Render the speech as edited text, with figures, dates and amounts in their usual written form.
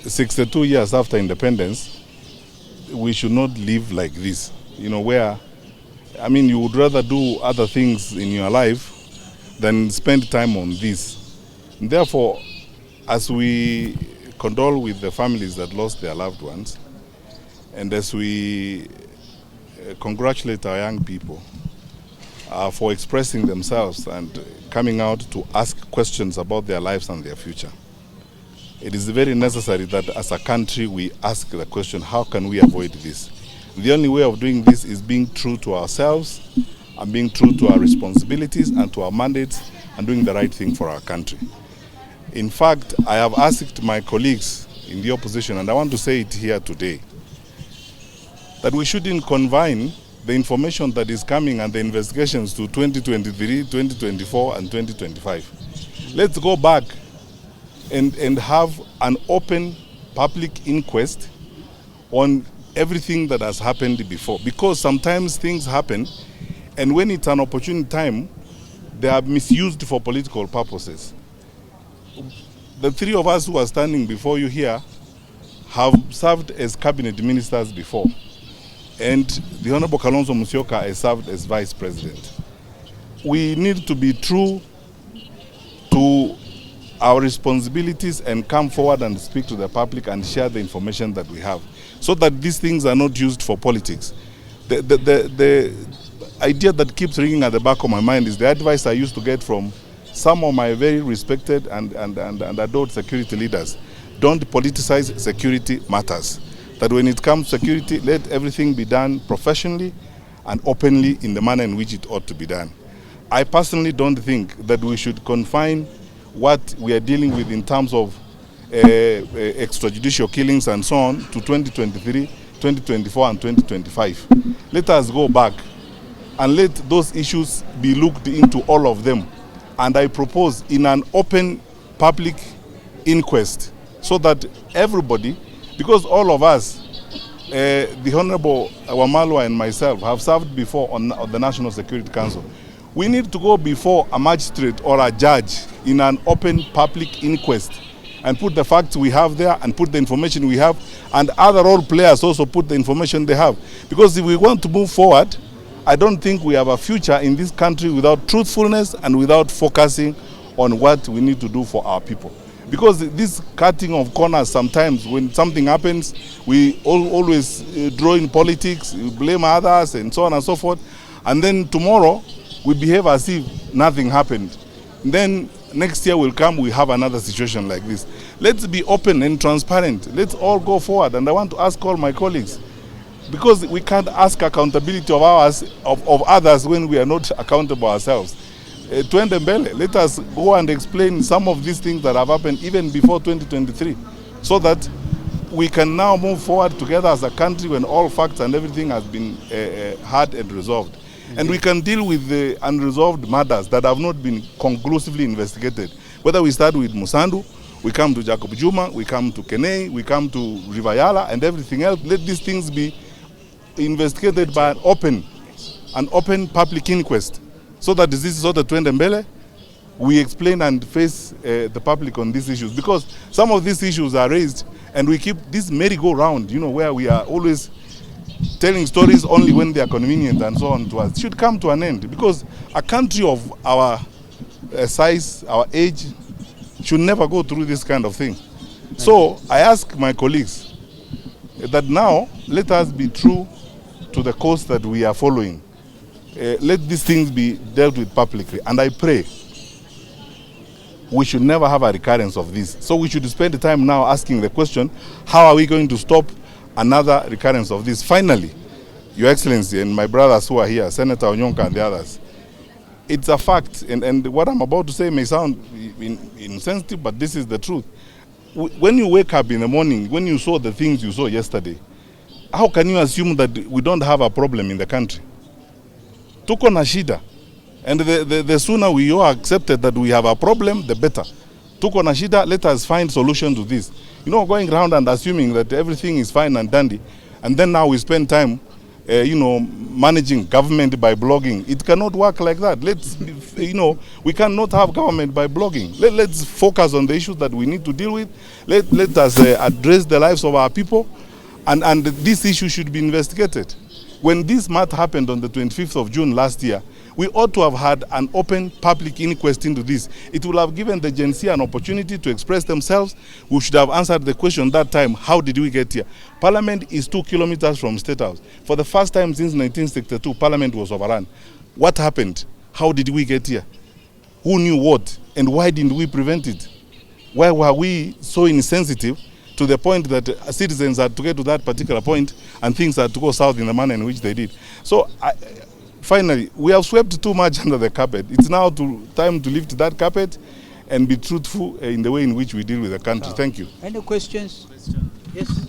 62 years after independence, we should not live like this, where, you would rather do other things in your life than spend time on this. Therefore, as we condole with the families that lost their loved ones, and as we congratulate our young people for expressing themselves and coming out to ask questions about their lives and their future, it is very necessary that as a country we ask the question, how can we avoid this? The only way of doing this is being true to ourselves and being true to our responsibilities and to our mandates and doing the right thing for our country. In fact, I have asked my colleagues in the opposition, and I want to say it here today, that we shouldn't confine the information that is coming and the investigations to 2023, 2024 and 2025. Let's go back and have an open public inquest on everything that has happened before. Because sometimes things happen, and when it's an opportune time, they are misused for political purposes. The three of us who are standing before you here have served as cabinet ministers before. And the Honorable Kalonzo Musyoka has served as vice president. We need to be true to our responsibilities and come forward and speak to the public and share the information that we have, so that these things are not used for politics. The idea that keeps ringing at the back of my mind is the advice I used to get from some of my very respected and adored security leaders. Don't politicize security matters. That when it comes to security, let everything be done professionally and openly in the manner in which it ought to be done. I personally don't think that we should confine what we are dealing with in terms of extrajudicial killings and so on to 2023, 2024 and 2025. Let us go back and let those issues be looked into, all of them. And I propose in an open public inquest, so that everybody, because all of us, the Honorable Wamalwa and myself have served before on the National Security Council. We need to go before a magistrate or a judge in an open public inquest and put the facts we have there and put the information we have, and other role players also put the information they have. Because if we want to move forward, I don't think we have a future in this country without truthfulness and without focusing on what we need to do for our people. Because this cutting of corners, sometimes when something happens, we always draw in politics, we blame others and so on and so forth. And then tomorrow, we behave as if nothing happened. And then next year will come, we have another situation like this. Let's be open and transparent. Let's all go forward. And I want to ask all my colleagues, because we can't ask accountability of others when we are not accountable ourselves. Twende mbele, let us go and explain some of these things that have happened even before 2023, so that we can now move forward together as a country when all facts and everything has been heard and resolved. And we can deal with the unresolved matters that have not been conclusively investigated. Whether we start with Musandu, we come to Jacob Juma, we come to Kenei, we come to Rivayala and everything else. Let these things be investigated by an open public inquest, so that this is sort of Twende mbele, we explain and face the public on these issues. Because some of these issues are raised and we keep this merry-go-round, where we are always telling stories only when they are convenient and so on to us. It should come to an end, because a country of our size, our age, should never go through this kind of thing. So I ask my colleagues that now let us be true to the course that we are following. Let these things be dealt with publicly. And I pray we should never have a recurrence of this. So we should spend the time now asking the question, how are we going to stop another recurrence of this? Finally, Your Excellency and my brothers who are here, Senator Onyonka and the others, it's a fact, and what I'm about to say may sound insensitive, but this is the truth. When you wake up in the morning, when you saw the things you saw yesterday, how can you assume that we don't have a problem in the country? Tuko na shida. And the sooner we all accepted that we have a problem, the better. Tuko na shida, let us find solution to this. Going around and assuming that everything is fine and dandy, and then now we spend time managing government by blogging. It cannot work like that. We cannot have government by blogging. Let's focus on the issues that we need to deal with. Let us address the lives of our people, and this issue should be investigated. When this matter happened on the 25th of June last year, we ought to have had an open public inquest into this. It will have given the Gen Z an opportunity to express themselves. We should have answered the question that time, how did we get here? Parliament is 2 kilometers from State House. For the first time since 1962, Parliament was overrun. What happened? How did we get here? Who knew what? And why didn't we prevent it? Why were we so insensitive to the point that citizens had to get to that particular point and things had to go south in the manner in which they did? So, finally, we have swept too much under the carpet. It's now time to lift that carpet and be truthful in the way in which we deal with the country. Thank you. Any questions? Yes.